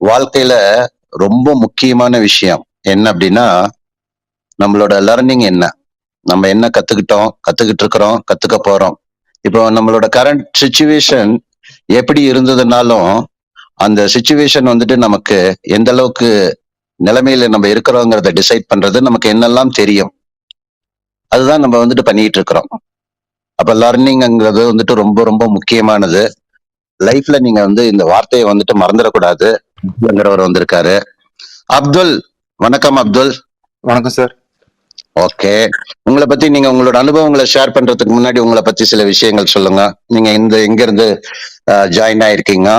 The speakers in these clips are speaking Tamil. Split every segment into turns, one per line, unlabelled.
வாழ்க்கையில ரொம்ப முக்கியமான விஷயம் என்ன அப்படின்னா, நம்மளோட லர்னிங் என்ன? நம்ம என்ன கத்துக்கிட்டோம், கத்துக்கிட்டு இருக்கிறோம், கத்துக்க போறோம். இப்போ நம்மளோட கரண்ட் சிச்சுவேஷன் எப்படி இருந்ததுனாலும், அந்த சிச்சுவேஷன் வந்துட்டு நமக்கு எந்த அளவுக்கு நிலைமையில நம்ம இருக்கிறோங்கிறத டிசைட் பண்றது நமக்கு என்னெல்லாம் தெரியும். அதுதான் நம்ம வந்துட்டு பண்ணிட்டு இருக்கிறோம். அப்ப லர்னிங்ங்கிறது வந்துட்டு ரொம்ப ரொம்ப முக்கியமானது. லைஃப்ல நீங்க வந்து இந்த வார்த்தைய வந்துட்டு மறந்துடக்கூடாது. அப்துல்ங்கிறவர் வந்திருக்காரு. அப்துல், வணக்கம் அப்துல்.
வணக்கம் சார்.
ஓகே. உங்கள பத்தி நீங்க உங்களோட அனுபவங்கள ஷேர் பண்றதுக்கு முன்னாடி உங்கள பத்தி சில விஷயங்கள் சொல்லுங்க. நீங்க எங்க இருந்து ஜாயின் ஆயிருக்கீங்க?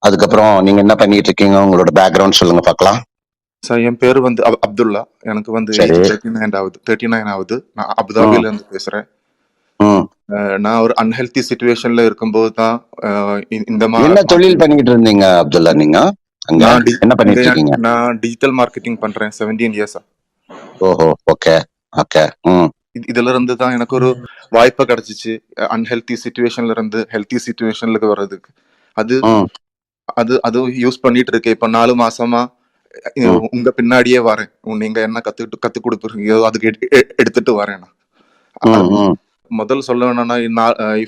அதுக்கப்புறம் நீங்க என்ன பண்ணிட்டு இருக்கீங்க? உங்களோட பேக்ரவுண்ட் சொல்லுங்க பார்க்கலாம்.
சார் என் பேரு வந்து அப்துல்லா. எனக்கு வந்து
சரி.
ஏஜ் 39 ஆகுது. நான் அபுதாபில இருந்து பேசுறேன்.
ம்.
நான் ஒரு அன்ஹெல்தி சிச்சுவேஷன்ல இருக்கும்போது தான் இந்த
என்ன தொழில் பண்ணிட்டு இருந்தீங்க அப்துல்லா நீங்க? அங்க என்ன பண்ணிட்டு இருக்கீங்க?
நான் டிஜிட்டல் மார்க்கெட்டிங் பண்றேன் 17 இயர்ஸா.
ஓஹோ! ஓகே. ஓகே. ம்.
இதுல இருந்து தான் எனக்கு ஒரு வாய்ப்பு கிடைச்சிச்சு. அன்ஹெல்தி சிச்சுவேஷன்ல இருந்து ஹெல்தி சிச்சுவேஷன்ல வர்றதுக்கு. அது
ம்.
அது அது யூஸ் பண்ணிட்டு இருக்கேன். இப்ப 4 மாசமா
ம்.
உங்க பின்னாடியே வரேன். நீங்க என்ன கத்து கொடுப்பீங்க அதுக்கு எடுத்துட்டு வரேன் நான்.
ம். ம்.
முதல்ல சொல்ல வேணும்னா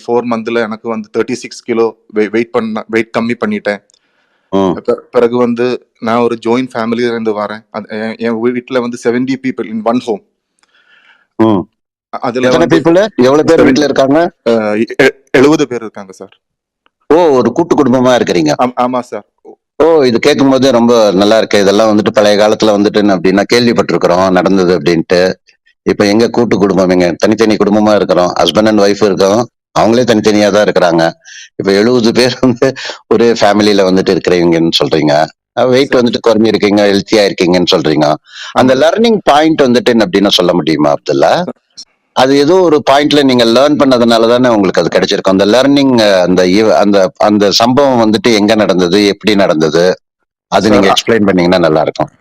4 மந்த்ல எனக்கு வந்து 36 கிலோ வெயிட் கம்மி பண்ணிட்டேன்.
ம்.
பிறகு வந்து நான் ஒரு ஜாயிண்ட் ஃபேமிலியில இருந்து வரேன். என் வீட்டுல வந்து 70 பீப்புள் இன் ஒன் ஹோம்.
ம்.
அதுல
எத்தனை
வந்து
பீப்புள்? எவ்வளவு பேர் வீட்ல இருக்காங்க?
70 பேர் இருக்காங்க சார்.
ஓ! ஒரு கூட்டு குடும்பமா இருக்கிறீங்க.
ஆமா சார்.
ஓ! இது கேட்கும்போது ரொம்ப நல்லா இருக்கு. இதெல்லாம் வந்துட்டு பழைய காலத்துல வந்துட்டு அப்படின்னா கேள்விப்பட்டிருக்கிறோம் நடந்தது அப்படின்ட்டு. இப்ப எங்க கூட்டு குடும்பம் எங்க தனித்தனி குடும்பமா இருக்கிறோம். ஹஸ்பண்ட் அண்ட் ஒய்ஃப் இருக்கோம். அவங்களே தனித்தனியா தான் இருக்கிறாங்க. இப்ப 70 பேர் வந்து ஒரே ஃபேமிலில வந்துட்டு இருக்கிறீங்கன்னு சொல்றீங்க. வெயிட் வந்துட்டு குறைஞ்சிருக்கீங்க, ஹெல்த்தியா இருக்கீங்கன்னு சொல்றீங்க. அந்த லர்னிங் பாயிண்ட் வந்துட்டு என்ன அப்படின்னு சொல்ல முடியுமா அப்துல்லா? அது ஏதோ ஒரு பாயிண்ட்ல நீங்க லேர்ன் பண்ணதுனால தானே உங்களுக்கு அது கிடைச்சிருக்கும். அந்த லர்னிங் அந்த அந்த அந்த சம்பவம் வந்துட்டு எங்க நடந்தது? எப்படி நடந்தது? அது நீங்க எக்ஸ்பிளைன் பண்ணீங்கன்னா நல்லா இருக்கும்.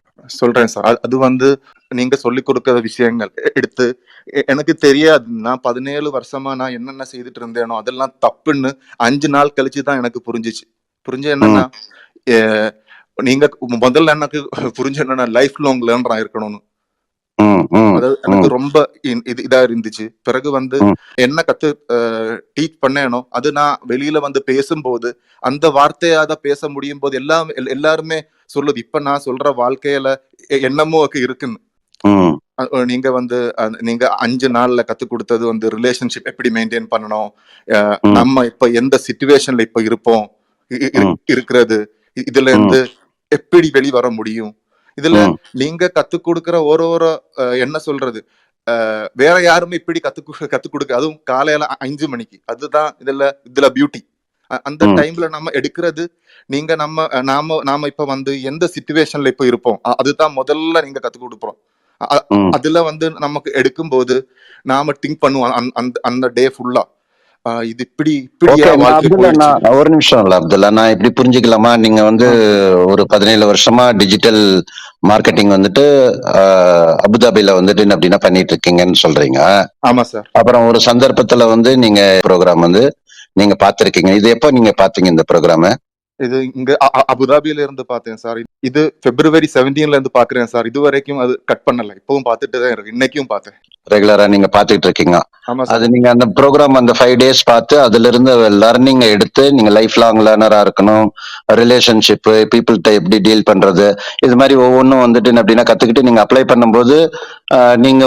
சொல்றேன் சார். அது வந்து நீங்க சொல்லிக் கொடுக்கிற விஷயங்கள் எடுத்து எனக்கு தெரியாது. நான் 17 வருஷமா நான் என்னென்ன செய்துட்டு இருந்தேனோ அதெல்லாம் தப்புன்னு 5 நாள் கழிச்சு தான் எனக்கு புரிஞ்சிச்சு. என்னன்னா, நீங்க முதல்ல எனக்கு புரிஞ்சு என்னன்னா லைஃப் லாங் லேர்னரா இருக்கணும்னு. அதாவது எனக்கு ரொம்ப இதா இருந்துச்சு. பிறகு வந்து என்ன டீச் பண்ணேனோ அது நான் வெளியில வந்து பேசும்போது அந்த வார்த்தையாத பேச முடியும் போது எல்லாருமே சொல்லுது இப்ப நான் சொல்ற வாழ்க்கையில என்னமோ இருக்குன்னு. நீங்க வந்து நீங்க 5 நாள்ல கத்து கொடுத்தது வந்து ரிலேஷன்ஷிப் எப்படி மெயின்டைன் பண்ணணும், நம்ம இப்ப எந்த சிச்சுவேஷன்ல இப்ப இருப்போம், இருக்கிறது இதுல இருந்து எப்படி வெளிவர முடியும். இதுல நீங்க கத்து கொடுக்கிற ஒரு என்ன சொல்றது, வேற யாருமே இப்படி கத்து கொடுக்க, அதுவும் காலையில 5 மணிக்கு. அதுதான் இதுல பியூட்டி. அந்த டைம்ல நம்ம எடுக்கிறது நீங்க நாம இப்ப வந்து எந்த சிச்சுவேஷன்ல இப்ப இருப்போம் அதுதான் முதல்ல நீங்க கத்து கொடுப்போம். அதுல வந்து நமக்கு எடுக்கும்போது நாம திங்க் பண்ணுவோம் அந்த டே ஃபுல்லா இது இப்படி
ஒரு நிமிஷம் இல்ல அப்துல்லா, நான் இப்படி புரிஞ்சுக்கலாமா? நீங்க வந்து ஒரு 17 வருஷமா டிஜிட்டல் மார்க்கெட்டிங் வந்துட்டு அபுதாபில வந்துட்டு அப்படின்னா பண்ணிட்டு இருக்கீங்கன்னு சொல்றீங்க.
ஆமா சார்.
அப்புறம் ஒரு சந்தர்ப்பத்துல வந்து நீங்க ப்ரோக்ராம் வந்து நீங்க பாத்திருக்கீங்க. இது எப்ப நீங்க பாத்தீங்க இந்த ப்ரோக்ராம?
இது இங்க அபுதாபில இருந்து பார்த்தேன் சார். இது February 17ல இருந்து பாக்குறேன் சார். இது வரைக்கும் அது கட் பண்ணல. இப்பவும் பார்த்துட்டு தான் இருக்கு. இன்னைக்கும் பார்த்தேன்.
ரெகுலரா நீங்க பாத்துட்டு இருக்கீங்க. அது நீங்க அந்த ப்ரோக்ராம் அந்த 5 டேஸ் பார்த்து அதுல இருந்து லர்னிங் எடுத்து நீங்க லைஃப் லாங் லேர்னரா இருக்கணும், ரிலேஷன்ஷிப் பீப்புள்கிட்ட எப்படி டீல் பண்றது, இது மாதிரி ஒவ்வொன்றும் வந்துட்டு அப்படின்னா கத்துக்கிட்டு நீங்க அப்ளை பண்ணும்போது நீங்க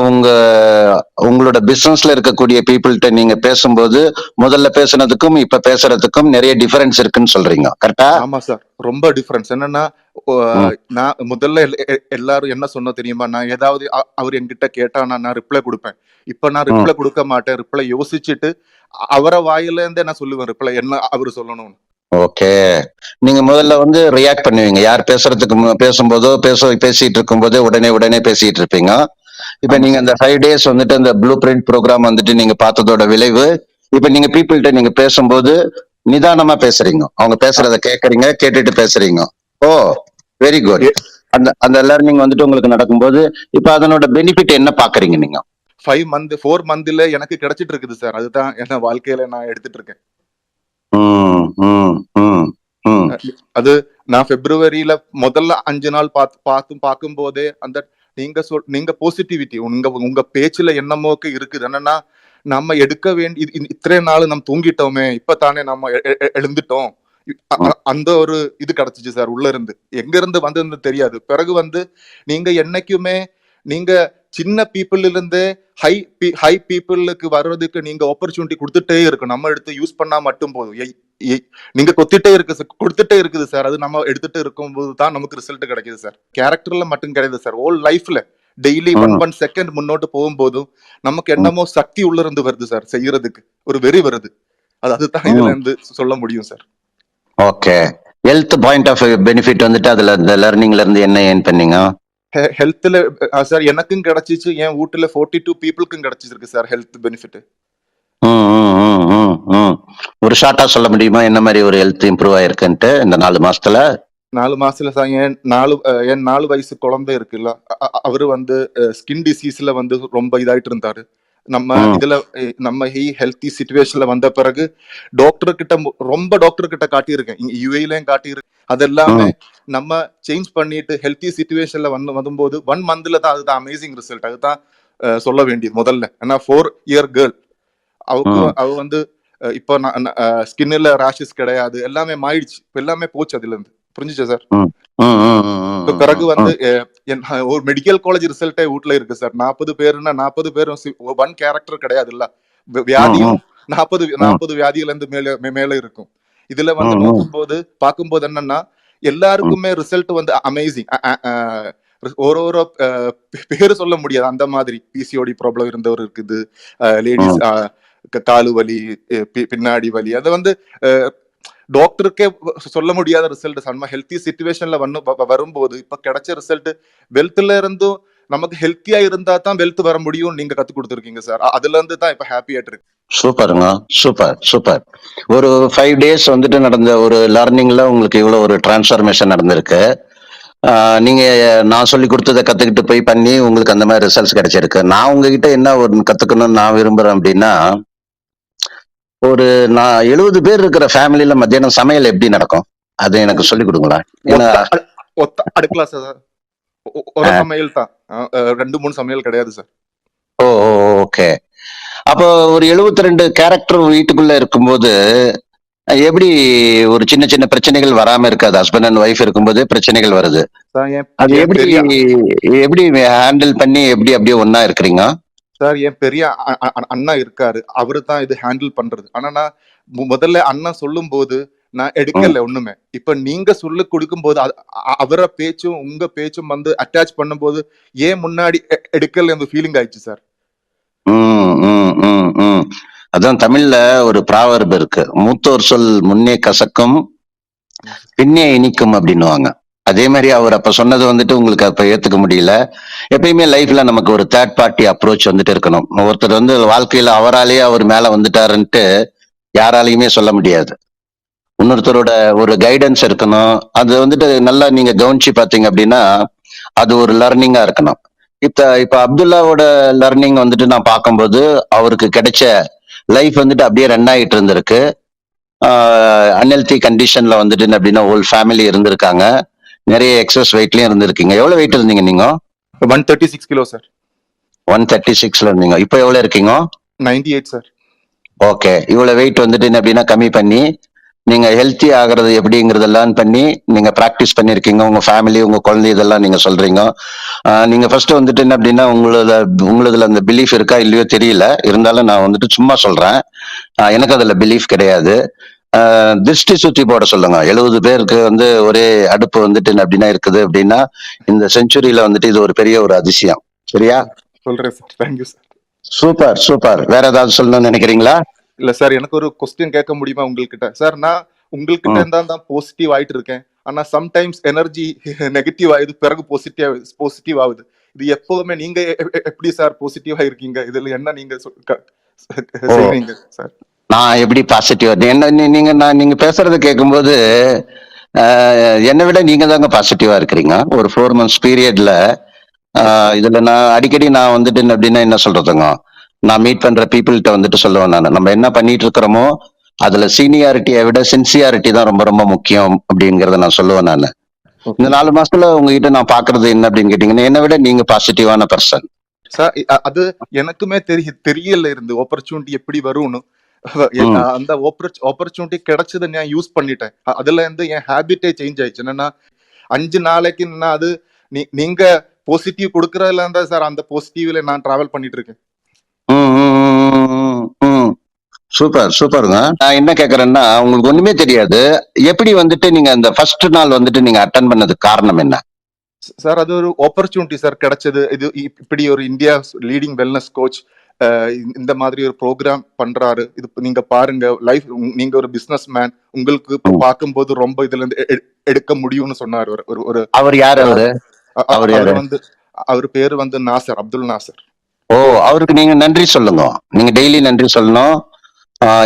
உங்களோட பிசினஸ்ல இருக்கக்கூடிய பீப்புள்கிட்ட நீங்க பேசும்போது முதல்ல பேசுனதுக்கும் இப்ப பேசுறதுக்கும் நிறைய டிஃபரன்ஸ் இருக்குன்னு சொல்றீங்க, கரெக்டா?
ஆமா சார். ரொம்ப டிஃபரன்ஸ் என்னன்னா, நான் முதல்ல எல்லாரும் என்ன சொன்ன தெரியுமா, நான் ஏதாவது அவர் என்கிட்ட கேட்டா நான் ரிப்ளை கொடுப்பேன். இப்ப நான் ரிப்ளை கொடுக்க மாட்டேன். ரிப்ளை யோசிச்சுட்டு அவரை வாயில இருந்தே நான் சொல்லுவேன் ரிப்ளை என்ன அவரு சொல்லணும்னு.
ஓகே. நீங்க முதல்ல வந்து ரியாக்ட் பண்ணுவீங்க. யார் பேசுறதுக்கு பேசும்போதோ பேசிட்டு இருக்கும்போதே உடனே பேசிட்டு இருப்பீங்க. இப்ப நீங்க அந்த 5 டேஸ் வந்துட்டு அந்த ப்ளூ பிரிண்ட் ப்ரோக்ராம் வந்துட்டு நீங்க பார்த்ததோட விளைவு, இப்ப நீங்க பீப்புள்கிட்ட நீங்க பேசும்போது நிதானமா பேசுறீங்க. அவங்க பேசுறத கேக்குறீங்க, கேட்டுட்டு பேசுறீங்க. ஓ, வெரி குட். அந்த அந்த லர்னிங் வந்துட்டு உங்களுக்கு நடக்கும்போது இப்ப அதனோட பெனிஃபிட் என்ன பாக்குறீங்க நீங்க?
4 மந்த்ல எனக்கு கிடைச்சிட்டு இருக்குது சார். அதுதான் என்ன வாழ்க்கையில நான் எடுத்துட்டு இருக்கேன்.
ம்
அது நான் பிப்ரவரியில முதல்ல 5 நாள் பார்க்கும் போதே அந்த நீங்க பாசிட்டிவிட்டி உங்க உங்க பேச்சுல என்னமோக்கு இருக்குது. என்னன்னா நம்ம எடுக்க வேண்டிய இத்தனை நாள் நம்ம தூங்கிட்டோமே, இப்பதானே நம்ம எழுந்துட்டோம்.
ம்
அந்த ஒரு இது கிடைச்சிச்சு சார் உள்ள இருந்து. எங்க இருந்து வந்ததுன்னு தெரியாது. பிறகு நீங்க என்னைக்குமே நீங்க சின்ன பீப்புள் இருந்து ஹை பீப்புளுக்கு வர்றதுக்கு நீங்க ஆப்பர்ச்சுனிட்டி கொடுத்துட்டே இருக்கும். நம்ம எடுத்து யூஸ் பண்ணா மட்டும் போதும். நீங்க கொடுத்துட்டே இருக்குது சார். அது நம்ம எடுத்துட்டு இருக்கும்போது தான் நமக்கு ரிசல்ட் கிடைக்குது சார். கேரக்டர்ல மட்டும் கிடையாது சார், ஹோல் லைஃப்ல டெய்லி
ம்
1 செகண்ட் முன்னோட்டு போகும்போதும் நமக்கு
ம்
என்னமோ சக்தி உள்ள இருந்து வருது சார், செய்யறதுக்கு ஒரு வெறி வருது. அதுதான் இதுல
ம்
இருந்து சொல்ல முடியும் sir.
Okay. Health point of benefit வந்துட்டு அதுல இந்த லேர்னிங்ல இருந்து என்ன ஏன் பண்ணீங்க?
ஹெல்த்ல சார் எனக்கும் கிடைச்சிச்சு, என் வீட்டுல 42 பீப்புளுக்கும் கிடைச்சிருக்கு சார் ஹெல்த் பெனிஃபிட்.
ம் ம் ம் ம் ம் ஒரு ஷார்ட்டா சொல்ல முடியுமா என்ன மாதிரி ஒரு ஹெல்த் இம்ப்ரூவ் ஆயிருக்குன்ட்டு இந்த 4 மாசத்துல?
4 மாசத்துல சார் என் 4 வயசு குழந்தை இருக்குல்ல, அவரு ஸ்கின் டிசீஸ்ல ரொம்ப இதாயிட்டு இருந்தாரு. நம்ம
ம்
இதுல நம்ம ஹெல்த்தி சிச்சுவேஷன்ல வந்த பிறகு டாக்டர் கிட்ட காட்டியிருக்கேன். இங்க யுஏலயும் காட்டியிருக்கேன். அதெல்லாமே
ம்
நம்ம சேஞ்ச் பண்ணிட்டு ஹெல்த்தி சிச்சுவேஷன்ல வரும்போது 1 மந்த்ல தான் அதுதான் அமேசிங் ரிசல்ட். அதுதான் சொல்ல வேண்டியது முதல்ல. ஏன்னா 4 இயர் கேர்ள்,
ம்
அவ இப்போ ஸ்கின்ல ரேஷஸ் கிடையாது, எல்லாமே மாயிடுச்சு. எல்லாமே போச்சு அதுல இருந்து. புரிஞ்சுச்சா சார்?
ம் ம் ம்
இப்ப
ம்
பிறகு
ம்
ஒரு மெடிக்கல் காலேஜ் ரிசல்ட்டே வீட்ல இருக்கு சார். 40 பேருன்னா 40 பேரும் ஒன் கேரக்டர் கிடையாதுல்ல.
ம் ம்
வியாதியும் 40
ம்
40 வியாதிகள் இருந்து மேல இருக்கும். இதுல
ம்
பார்க்கும்போது என்னன்னா
ம்
எல்லாருக்குமே ரிசல்ட் அமேசிங். ஒரு பேரு சொல்ல முடியாது அந்த மாதிரி. பிசிஓடி ப்ராப்ளம் இருந்தவர் இருக்குது, லேடிஸ்
ம்
காலு வலி, பின்னாடி வலி, அது டாக்டருக்கே சொல்ல முடியாத ரிசல்ட். நம்ம ஹெல்த்தி சிச்சுவேஷன்ல வரும்போது இப்ப கிடைச்ச ரிசல்ட் வெல்த்ல இருந்தும் நமக்கு ஹெல்த்தியா இருந்தா தான் வெல்த் வர முடியும். நீங்க கத்து கொடுத்துருக்கீங்க சார். அதுல இருந்து தான் இப்ப ஹாப்பியாட்டு இருக்கு.
சூப்பருங்க. Super super. ஒரு 5 டேஸ் வந்துட்டு நடந்த ஒரு லேர்னிங்ல உங்களுக்கு இவ்வளவு ஒரு டிரான்ஸ்ஃபர்மேஷன் நடந்திருக்கு. நீங்க நான் சொல்லி கொடுத்ததை கத்துக்கிட்டு போய் பண்ணி உங்களுக்கு அந்த மாதிரி ரிசல்ட்ஸ் கிடைச்சிருக்கு. நான் உங்ககிட்ட என்ன ஒரு கத்துக்கணும்னு நான் விரும்புறேன் அப்படின்னா, ஒரு நான் 70 பேர் இருக்கிற ஃபேமிலில மத்தியானம் சமையல் எப்படி நடக்கும்? அது எனக்கு சொல்லிக் கொடுங்களேன். ஏன்னா
ஒத்த அடுக்கலா சார். ஒரு சமையல் தான். 2 3 சமையல் கிடையாது சார்.
ஓ ஓகே. அப்போ ஒரு 72 கேரக்டர் வீட்டுக்குள்ள இருக்கும்போது எப்படி ஒரு சின்ன சின்ன பிரச்சனைகள் வராம இருக்காது? ஹஸ்பண்ட் அண்ட் ஒய்ஃப் இருக்கும்போது பிரச்சனைகள் வருது.
சார்
அது
என்
எப்படி
பெரிய
எப்படி ஹேண்டில் பண்ணி எப்படி அப்படியே ஒண்ணா இருக்கிறீங்க?
சார் என் பெரிய அண்ணா இருக்காரு. அவரு தான் இது ஹேண்டில் பண்றது. ஆனா நான் முதல்ல அண்ணா சொல்லும் போது நான்
ம்,
எடுக்கல ஒண்ணுமே. இப்ப நீங்க சொல்லி கொடுக்கும்போது அவர பேச்சும் உங்க பேச்சும் அட்டாச் பண்ணும்போது ஏன் முன்னாடி எடுக்கல அந்த ஃபீலிங் ஆயிடுச்சு சார்.
ம், ம், ம், ம். அதான் தமிழ்ல ஒரு ப்ராவர்ப் இருக்கு. மூத்தோர் சொல் முன்னே கசக்கும், பின்னே இனிக்கும் அப்படின்னுவாங்க. அதே மாதிரி அவர் அப்ப சொன்னது வந்துட்டு உங்களுக்கு அப்ப ஏத்துக்க முடியல. எப்பயுமே லைஃப்ல நமக்கு ஒரு தேர்ட் பார்ட்டி அப்ரோச் வந்துட்டு இருக்கணும். ஒருத்தர் வந்து வாழ்க்கையில அவராலேயே அவர் மேல வந்துட்டாருன்ட்டு யாராலையுமே சொல்ல முடியாது. இன்னொருத்தரோட ஒரு கைடன்ஸ் இருக்கணும். அது வந்துட்டு நல்லா நீங்க கவனிச்சு பாத்தீங்க அப்படின்னா அது ஒரு லேர்னிங்கா இருக்கணும். இப்ப அப்துல்லாவோட லேர்னிங் வந்துட்டு நான் பார்க்கும்போது அவருக்கு கிடைச்ச லைஃப் வந்துட்டு அப்படியே ரன் ஆகிட்டு இருந்திருக்கு. அன்ஹெல்தி கண்டிஷன்ல வந்துட்டு அப்படின்னா ஹோல் ஃபேமிலி இருந்திருக்காங்க. நிறைய எக்ஸஸ் வெயிட்லயும் இருந்திருக்கீங்க. எவ்வளவு வெயிட் இருந்தீங்க நீங்க?
136 கிலோ சார்.
136ல இருந்தீங்க. இப்ப எவ்வளவு இருக்கீங்க?
98 சார்.
ஓகே. இவ்வளவு வெயிட் வந்துட்டு என்ன அப்படின்னா கம்மி பண்ணி நீங்க ஹெல்த்தி ஆகிறது எப்படிங்கறத லேர்ன் பண்ணி நீங்க பிராக்டிஸ் பண்ணிருக்கீங்க. உங்க ஃபேமிலி, உங்க குழந்தை இதெல்லாம் நீங்க சொல்றீங்க. நீங்க ஃபர்ஸ்ட் வந்துட்டு என்ன அப்படின்னா உங்களதுல அந்த பிலீஃப் இருக்கா இல்லையோ தெரியல. இருந்தாலும் நான் வந்துட்டு சும்மா சொல்றேன். எனக்கு அதுல பிலீஃப் கிடையாது. திருஷ்டி சுத்தி போட சொல்லுங்க. 70 பேருக்கு வந்து ஒரே அடுப்பு வந்துட்டு என்ன அப்படின்னா இருக்குது அப்படின்னா இந்த செஞ்சுரியில வந்துட்டு இது ஒரு பெரிய ஒரு அதிசயம். சரியா?
சொல்றேன் sir. Thank you sir.
Super super. வேற ஏதாவது சொல்லணும்னு நினைக்கிறீங்களா?
இல்ல சார், எனக்கு ஒரு கொஸ்டின் கேட்க முடியுமா உங்ககிட்ட? சார் நான் உங்ககிட்ட
ம்.
இருந்தா தான் பாசிட்டிவ் ஆயிட்டு இருக்கேன். ஆனா சம்டைம்ஸ் எனர்ஜி நெகட்டிவ் ஆகுது, பிறகு பாசிட்டிவ் ஆகுது. இது எப்பவுமே நீங்க எப்படி சார் பாசிட்டிவா இருக்கீங்க? இதுல என்ன நீங்க
ஓ,
செய்றீங்க சார்?
நான் எப்படி பாசிட்டிவா என்ன நீங்க பேசுறத கேட்கும்போது என்னை விட நீங்க தாங்க பாசிட்டிவா இருக்கிறீங்க. ஒரு 4 months பீரியட்ல இதுல நான் அடிக்கடி நான் வந்துட்டு என்ன அப்படின்னா என்ன சொல்றதுங்க, நான் மீட் பண்ற பீப்புள்கிட்ட வந்துட்டு சொல்லுவேன். நான் நம்ம என்ன பண்ணிட்டு இருக்கிறோமோ அதுல சீனியாரிட்டியை விட சின்சியாரிட்டி தான் ரொம்ப ரொம்ப முக்கியம் அப்படிங்கறத நான் சொல்லுவேன் நான். இந்த 4 மாசத்துல உங்ககிட்ட நான் பாக்குறது என்ன அப்படின்னு கேட்டீங்கன்னா, என்னை விட நீங்க பாசிட்டிவான பர்சன்.
சார் அது எனக்குமே தெரியல இருந்து ஆப்பர்ச்சுனிட்டி எப்படி வரும்னு.
ம்.
அந்த ஆப்பர்ச்சுனிட்டி கிடைச்சதை நான் யூஸ் பண்ணிட்டேன். அதுல இருந்து என் ஹேபிட்டே சேஞ்ச் ஆயிடுச்சு. என்னன்னா 5 நாளைக்கு நான் அது நீங்க பாசிட்டிவ் கொடுக்கறதுல இருந்தா சார் அந்த பாசிட்டிவ்ல நான் டிராவல் பண்ணிட்டு இருக்கேன்.
ம், ம், ம், ம். சூப்பர் சூப்பருங்க. நான் என்ன கேக்குறேன்னா, உங்களுக்கு ஒண்ணுமே தெரியாது. எப்படி வந்துட்டு நீங்க அந்த ஃபர்ஸ்ட் நாள் வந்துட்டு நீங்க அட்டன் பண்ணதுக்கு காரணம் என்ன?
சார் அது ஒரு ஆப்பர்ச்சுனிட்டி சார் கிடைச்சது. இது இப்படி ஒரு இந்தியா லீடிங் வெல்னஸ் கோச் இந்த மாதிரி ஒரு ப்ரோக்ராம் பண்றாரு. இது நீங்க பாருங்க லைஃப். நீங்க ஒரு பிசினஸ் மேன், உங்களுக்கு இப்ப
ம்.
பார்க்கும்போது ரொம்ப இதுல இருந்து எடுக்க முடியும்னு சொன்னார். ஒரு ஒரு ஒரு
அவர் யாரு அவரு? அவர்
அவர்
யாரு?
வந்து அவர் பேரு வந்து நாசர், அப்துல் நாசர்.
ஓ! அவருக்கு நீங்க நன்றி சொல்லுங்க. நீங்க டெய்லி நன்றி சொல்லணும்.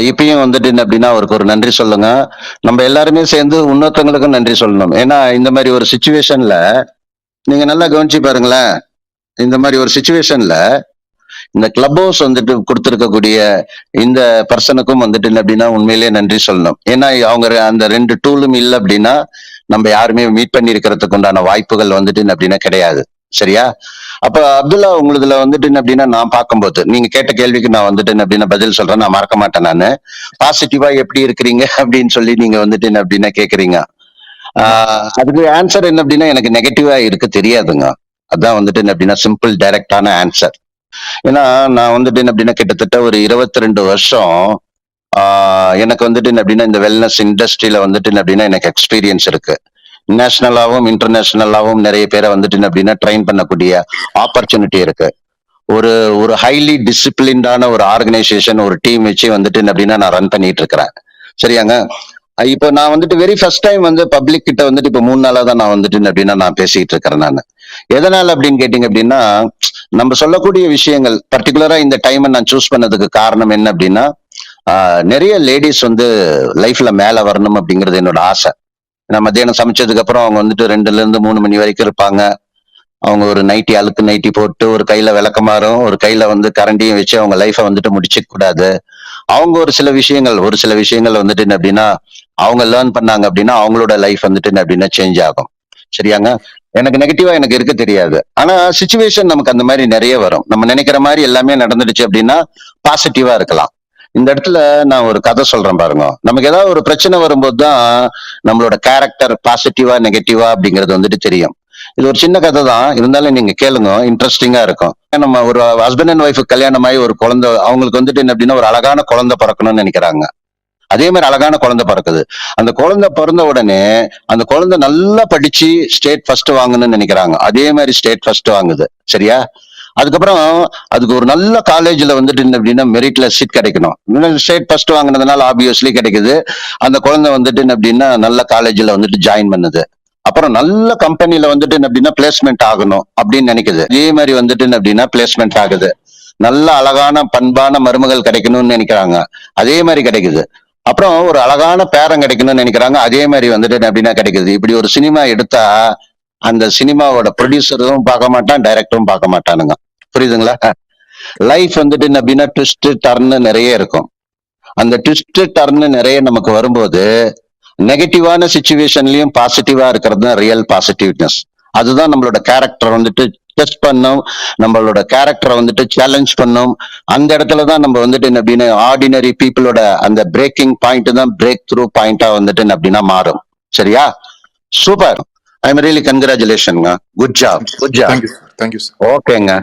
இப்பயும் வந்துட்டு என்ன அப்படின்னா, அவருக்கு ஒரு நன்றி சொல்லுங்க. நம்ம எல்லாருமே சேர்ந்து இன்னொருத்தவங்களுக்கும் நன்றி சொல்லணும். ஏன்னா, இந்த மாரி ஒரு சிச்சுவேஷன்ல நீங்க நல்லா கவனிச்சு பாருங்களேன். இந்த மாரி ஒரு சிச்சுவேஷன்ல இந்த கிளப் ஹவுஸ் வந்துட்டு குடுத்திருக்கக்கூடிய இந்த பர்சனுக்கும் வந்துட்டு என்ன அப்படின்னா, உண்மையிலேயே நன்றி சொல்லணும். ஏன்னா, அவங்க அந்த 2 டூலும் இல்ல அப்படின்னா, நம்ம யாருமே மீட் பண்ணி இருக்கிறதுக்கு உண்டான வாய்ப்புகள் வந்துட்டு என்ன அப்படின்னா கிடையாது. சரியா? அப்ப அப்துல்லா உங்களுதுல வந்துட்டு என்ன அப்படின்னா, நான் பார்க்கும்போது நீங்க கேட்ட கேள்விக்கு நான் வந்துட்டு என்ன அப்படின்னா பதில் சொல்றேன். நான் மறக்க மாட்டேன் நானு. பாசிட்டிவா எப்படி இருக்கிறீங்க அப்படின்னு சொல்லி நீங்க வந்துட்டு என்ன அப்படின்னா கேக்குறீங்க. அதுக்கு ஆன்சர் என்ன அப்படின்னா, எனக்கு நெகட்டிவா இருக்கு தெரியாதுங்க. அதான் வந்துட்டு என்ன அப்படின்னா சிம்பிள் டைரக்டான ஆன்சர். ஏன்னா நான் வந்துட்டு என்ன அப்படின்னா கிட்டத்தட்ட ஒரு 22 வருஷம் எனக்கு வந்துட்டு என்ன அப்படின்னா இந்த வெல்னஸ் இண்டஸ்ட்ரியில வந்துட்டு என்ன அப்படின்னா எனக்கு எக்ஸ்பீரியன்ஸ் இருக்கு. நேஷனலாவும் இன்டர்நேஷனலாவும் நிறைய பேரை வந்துட்டு என்ன அப்படின்னா ட்ரெயின் பண்ணக்கூடிய ஆப்பர்ச்சுனிட்டி இருக்கு. ஒரு ஒரு ஹைலி டிசிப்ளின்டான ஒரு ஆர்கனைசேஷன், ஒரு டீம் வச்சு வந்துட்டு என்ன அப்படின்னா நான் ரன் பண்ணிட்டு இருக்கிறேன். சரியாங்க? இப்போ நான் வந்துட்டு வெரி ஃபர்ஸ்ட் டைம் வந்து பப்ளிக் கிட்ட வந்துட்டு இப்போ 3 நாளா தான் நான் வந்துட்டு என்ன அப்படின்னா நான் பேசிட்டு இருக்கிறேன் நான். எதனால அப்படின்னு கேட்டீங்க அப்படின்னா, நம்ம சொல்லக்கூடிய விஷயங்கள் பர்டிகுலரா இந்த டைமை நான் சூஸ் பண்ணதுக்கு காரணம் என்ன அப்படின்னா, நிறைய லேடிஸ் வந்து லைஃப்ல மேல வரணும் அப்படிங்கிறது என்னோட ஆசை. நான் மத்தியானம் சமைச்சதுக்கு அப்புறம் அவங்க வந்துட்டு 2ல இருந்து 3 மணி வரைக்கும் இருப்பாங்க. அவங்க ஒரு நைட்டி அழுக்கு நைட்டி போட்டு ஒரு கையில விளக்கமாறும் ஒரு கையில வந்து கரண்டியும் வச்சு அவங்க லைஃபை வந்துட்டு முடிச்சுக்க கூடாது. அவங்க ஒரு சில விஷயங்கள் வந்துட்டு என்ன அப்படின்னா அவங்க லேர்ன் பண்ணாங்க அப்படின்னா அவங்களோட லைஃப் வந்துட்டு என்ன அப்படின்னா சேஞ்ச் ஆகும். சரியாங்க? எனக்கு நெகட்டிவா எனக்கு இருக்க தெரியாது. ஆனா சுச்சுவேஷன் நமக்கு அந்த மாதிரி நிறைய வரும். நம்ம நினைக்கிற மாதிரி எல்லாமே நடந்துடுச்சு அப்படின்னா பாசிட்டிவா இருக்கலாம். இந்த இடத்துல நான் ஒரு கதை சொல்றேன் பாருங்க. நமக்கு ஏதாவது ஒரு பிரச்சனை வரும்போது தான் நம்மளோட கேரக்டர் பாசிட்டிவா நெகட்டிவா அப்படிங்கிறது வந்துட்டு தெரியும். இது ஒரு சின்ன கதை தான், இருந்தாலும் நீங்க கேளுங்க, இன்ட்ரெஸ்டிங்கா இருக்கும். நம்ம ஒரு ஹஸ்பண்ட் அண்ட் ஒய்ஃப் கல்யாணம் ஆகி ஒரு குழந்தை அவங்களுக்கு வந்துட்டு என்ன அப்படின்னா ஒரு அழகான குழந்தை பிறக்கணும்னு நினைக்கிறாங்க. அதே மாதிரி அழகான குழந்தை பிறக்குது. அந்த குழந்தை பிறந்த உடனே அந்த குழந்தை நல்லா படிச்சு ஸ்டேட் ஃபர்ஸ்ட் வாங்கணும்னு நினைக்கிறாங்க. அதே மாதிரி ஸ்டேட் ஃபர்ஸ்ட் வாங்குது. சரியா? அதுக்கப்புறம் அதுக்கு ஒரு நல்ல காலேஜ்ல வந்துட்டு என்ன அப்படின்னா மெரிட்ல சீட் கிடைக்கணும். ஸ்டேட் ஃபர்ஸ்ட் வாங்கினதுனால ஆப்வியஸ்லி கிடைக்குது. அந்த குழந்தை வந்துட்டு என்ன அப்படின்னா நல்ல காலேஜ்ல வந்துட்டு ஜாயின் பண்ணுது. அப்புறம் நல்ல கம்பெனில வந்துட்டு என்ன அப்படின்னா பிளேஸ்மெண்ட் ஆகணும் அப்படின்னு நினைக்குது. அதே மாதிரி வந்துட்டு என்ன அப்படின்னா பிளேஸ்மெண்ட் ஆகுது. நல்ல அழகான பண்பான மருமகள் கிடைக்கணும்னு நினைக்கிறாங்க. அதே மாதிரி கிடைக்குது. அப்புறம் ஒரு அழகான பேரன் கிடைக்கணும்னு நினைக்கிறாங்க. அதே மாதிரி வந்துட்டு என்ன அப்படின்னா கிடைக்குது. இப்படி ஒரு சினிமா எடுத்தா அந்த சினிமாவோட ப்ரொடியூசரும் பார்க்க மாட்டான், டைரக்டரும் பார்க்க மாட்டானுங்க. புரியுதுங்களா? லைஃப் வந்துட்டு என்ன அப்படின்னா ட்விஸ்ட் டர்ன் நிறைய இருக்கும். அந்த ட்விஸ்ட் டர்ன் நிறைய நமக்கு வரும்போது நெகட்டிவான சுச்சுவேஷன்லயும் பாசிட்டிவா இருக்கிறது தான் ரியல் பாசிட்டிவ்னஸ். அதுதான் நம்மளோட கேரக்டர் வந்துட்டு டெஸ்ட் பண்ணும், நம்மளோட கேரக்டரை வந்துட்டு சேலஞ்ச் பண்ணும். அந்த இடத்துல தான் நம்ம வந்துட்டு என்ன அப்படின்னா ஆர்டினரி பீப்புளோட அந்த பிரேக்கிங் பாயிண்ட் தான் பிரேக் த்ரூ பாயிண்டா வந்துட்டு என்ன அப்படின்னா மாறும். சரியா? Super. I am really congratulation. Good job, good job.
Thank you sir.
ஓகேங்க.